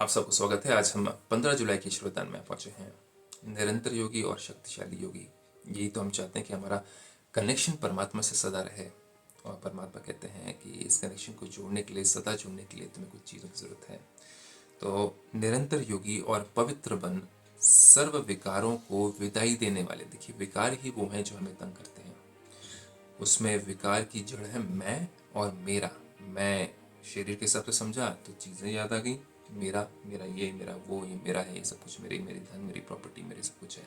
आप सबको स्वागत है। आज हम 15 जुलाई के श्रोतान में पहुंचे हैं। निरंतर योगी और शक्तिशाली योगी, यही तो हम चाहते हैं कि हमारा कनेक्शन परमात्मा से सदा रहे। और परमात्मा कहते हैं कि इस कनेक्शन को जोड़ने के लिए, सदा जोड़ने के लिए तुम्हें कुछ चीज़ों की ज़रूरत है। तो निरंतर योगी और पवित्र बन सर्व विकारों को विदाई देने वाले। देखिए, विकार ही वो हैं जो हमें तंग करते हैं। उसमें विकार की जड़ है मैं और मेरा। मैं शरीर के हिसाब से समझा तो चीज़ें याद आ गई। मेरा, मेरा ये, मेरा वो, ये मेरा है, ये सब कुछ मेरी, मेरी धन, मेरी प्रॉपर्टी, मेरे सब कुछ है।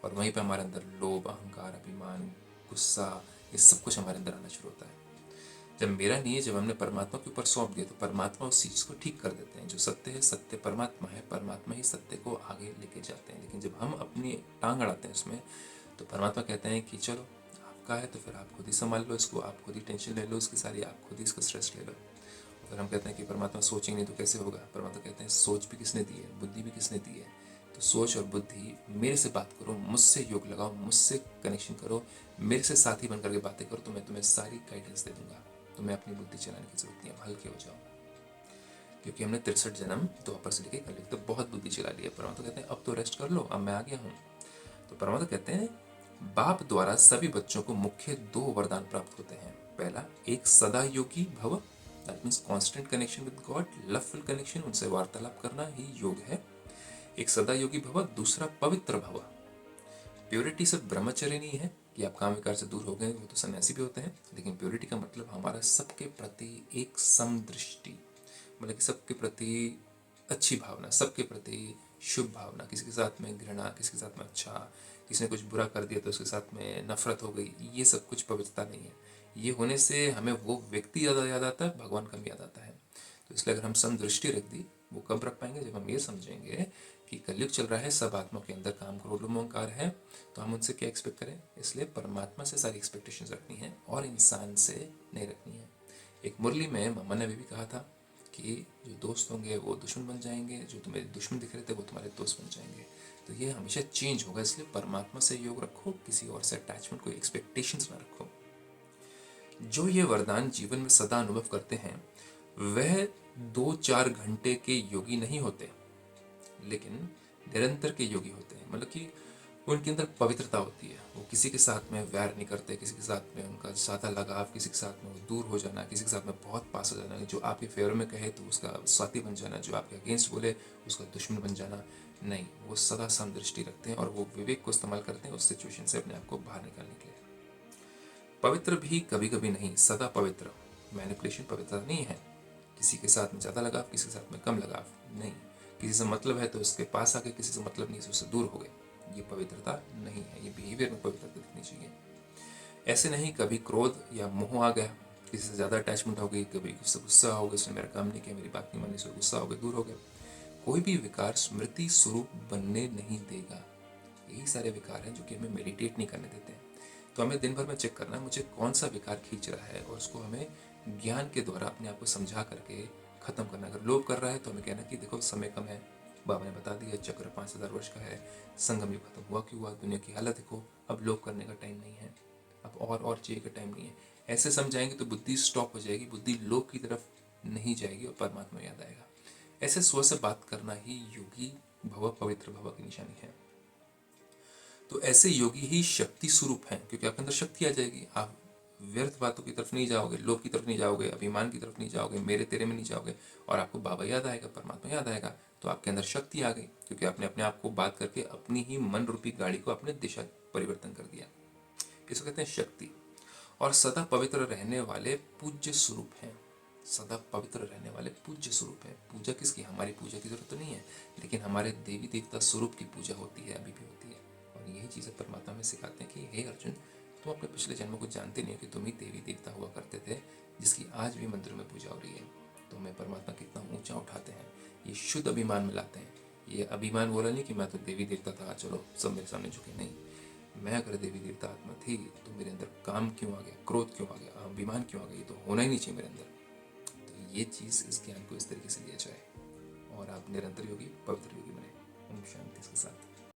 और वहीं पे हमारे अंदर लोभ, अहंकार, अभिमान, गुस्सा, ये सब कुछ हमारे अंदर आना शुरू होता है। जब मेरा नहीं है, जब हमने परमात्मा के ऊपर सौंप दिया, तो परमात्मा उस चीज़ को ठीक कर देते हैं। जो सत्य है, सत्य परमात्मा है, परमात्मा ही सत्य को आगे लेके जाते हैं। लेकिन जब हम अपनी टांग अड़ाते हैं उसमें, तो परमात्मा कहते हैं कि चलो आपका है तो फिर आप खुद ही संभाल लो इसको, आप खुद ही टेंशन ले लो इसकी सारी, आप खुद ही इसका स्ट्रेस ले लो। अगर हम कहते हैं कि परमात्मा सोचेंगे नहीं तो कैसे होगा, परमात्मा कहते हैं सोच भी किसने दी है, बुद्धि भी किसने दी है। तो सोच और बुद्धि, मेरे से बात करो, मुझसे योग लगाओ, मुझसे कनेक्शन करो, मेरे से साथी बनकर के बातें करो, तो मैं तुम्हें सारी गाइडेंस दे दूंगा। तुम्हें अपनी बुद्धि चलाने की जरूरत नहीं है, हल्के हो जाओ। क्योंकि हमने 63 जन्म द्वापर से लेके कल तक बहुत बुद्धि चला ली है। परमात्मा कहते हैं अब तो रेस्ट कर लो, अब मैं आ गया हूँ। तो परमात्मा कहते हैं बाप द्वारा सभी बच्चों को मुख्य 2 वरदान प्राप्त होते हैं। पहला, एक सदा योगी भव, that means constant connection with God, loveful connection, उनसे वार्तालाप करना ही योग है। एक सदा योगी भव। दूसरा, पवित्र भव। प्योरिटी सिर्फ ब्रह्मचर्य नहीं है कि आप काम विकार से दूर हो गए, वो तो सन्यासी भी होते हैं। लेकिन प्योरिटी का मतलब हमारा सबके प्रति एक समदृष्टि, मतलब कि सबके प्रति अच्छी भावना, सबके प्रति शुभ भावना। किसी के साथ में घृणा, किसी के साथ में अच्छा, किसी ने कुछ बुरा कर दिया तो उसके साथ में नफरत हो गई, ये सब कुछ पवित्रता नहीं है। ये होने से हमें वो व्यक्ति ज़्यादा याद आता है, भगवान कम याद आता है। तो इसलिए अगर हम समदृष्टि रख दी, वो कब रख पाएंगे, जब हम ये समझेंगे कि कलयुग चल रहा है, सब आत्मा के अंदर काम करोड़ों ओंकार है, तो हम उनसे क्या एक्सपेक्ट करें। इसलिए परमात्मा से सारी एक्सपेक्टेशंस रखनी है और इंसान से नहीं रखनी है। एक मुरली में मम्मा ने अभी भी कहा था कि जो दोस्त होंगे वो दुश्मन बन जाएंगे, जो तुम्हें दुश्मन दिख रहे थे वो तुम्हारे दोस्त बन जाएंगे। तो ये हमेशा चेंज होगा। इसलिए परमात्मा से योग रखो, किसी और से अटैचमेंट, कोई एक्सपेक्टेशंस ना रखो। जो ये वरदान जीवन में सदा अनुभव करते हैं, वह 2-4 घंटे के योगी नहीं होते, लेकिन निरंतर के योगी होते हैं। मतलब कि उनके अंदर पवित्रता होती है। वो किसी के साथ में वैर नहीं करते, किसी के साथ में उनका ज़्यादा लगाव, किसी के साथ में वो दूर हो जाना, किसी के साथ में बहुत पास हो जाना, जो आपके फेवर में कहे तो उसका साथी बन जाना, जो आपके अगेंस्ट बोले उसका दुश्मन बन जाना। नहीं, वो सदा समदृष्टि रखते हैं और वो विवेक को इस्तेमाल करते हैं उस सिचुएशन से अपने आप को बाहर निकालने के लिए। पवित्र भी कभी कभी नहीं, सदा पवित्र। मैनिपुलेशन पवित्रता नहीं है। किसी के साथ में ज़्यादा लगाव, किसी के साथ में कम लगाव नहीं। किसी से मतलब है तो उसके पास आके, किसी से मतलब नहीं तो उससे दूर हो गए, ये पवित्रता नहीं है। ये बिहेवियर में पवित्रता दिखनी चाहिए। ऐसे नहीं कभी क्रोध या मोह आ गया, किसी से ज़्यादा अटैचमेंट हो गई, कभी किसी से गुस्सा हो गया, उसने मेरा काम नहीं किया, मेरी बात नहीं मानी, उससे गुस्सा हो गया, दूर हो गया। कोई भी विकार स्मृति स्वरूप बनने नहीं देगा। यही सारे विकार हैं जो कि हमें मेडिटेट नहीं करने देते हैं। तो हमें दिन भर में चेक करना है मुझे कौन सा विकार खींच रहा है, और उसको हमें ज्ञान के द्वारा अपने आप को समझा करके खत्म करना। अगर लोभ कर रहा है तो हमें कहना कि देखो समय कम है, बाबा ने बता दिया चक्र 5000 वर्ष का है, संगम युग खत्म हुआ क्यों हुआ, दुनिया की हालत देखो, अब लोभ करने का टाइम नहीं है, अब और चाहिए का टाइम नहीं है। ऐसे समझाएंगे तो बुद्धि स्टॉप हो जाएगी, बुद्धि लोभ की तरफ नहीं जाएगी और परमात्मा याद आएगा। ऐसे स्व से बात करना ही योगी भव, पवित्र भव की निशानी है। तो ऐसे योगी ही शक्ति स्वरूप हैं, क्योंकि आपके अंदर शक्ति आ जाएगी। आप व्यर्थ बातों की तरफ नहीं जाओगे, लोभ की तरफ नहीं जाओगे, अभिमान की तरफ नहीं जाओगे, मेरे तेरे में नहीं जाओगे, और आपको बाबा याद आएगा, परमात्मा याद आएगा। तो आपके अंदर शक्ति आ गई, क्योंकि आपने अपने आप को बात करके अपनी ही मन रूपी गाड़ी को अपने दिशा परिवर्तन कर दिया। इसको कहते हैं शक्ति। और सदा पवित्र रहने वाले पूज्य स्वरूप हैं। सदा पवित्र रहने वाले पूज्य स्वरूप है। पूजा किसकी, हमारी पूजा की जरूरत तो नहीं है, लेकिन हमारे देवी देवता स्वरूप की पूजा होती है, अभी भी होती है। और यही चीज़ें परमात्मा में सिखाते हैं कि हे अर्जुन, तुम अपने पिछले जन्मों को जानते नहीं हो कि तुम ही देवी देवता हुआ करते थे, जिसकी आज भी मंदिरों में पूजा हो रही है। तो हमें परमात्मा कितना ऊंचा उठाते हैं, ये शुद्ध अभिमान में लाते हैं। ये अभिमान बोला नहीं कि मैं तो देवी देवता था, चलो सब मेरे सामने झुके, नहीं। मैं अगर देवी देवता आत्मा थी तो मेरे अंदर काम क्यों आ गया, क्रोध क्यों आ गया, अभिमान क्यों आ गया, ये तो होना ही नहीं चाहिए मेरे अंदर। तो ये चीज़, इस ज्ञान को इस तरीके से लिया जाए और आप निरंतर योगी, पवित्र योगी बने। ओम शांति के साथ।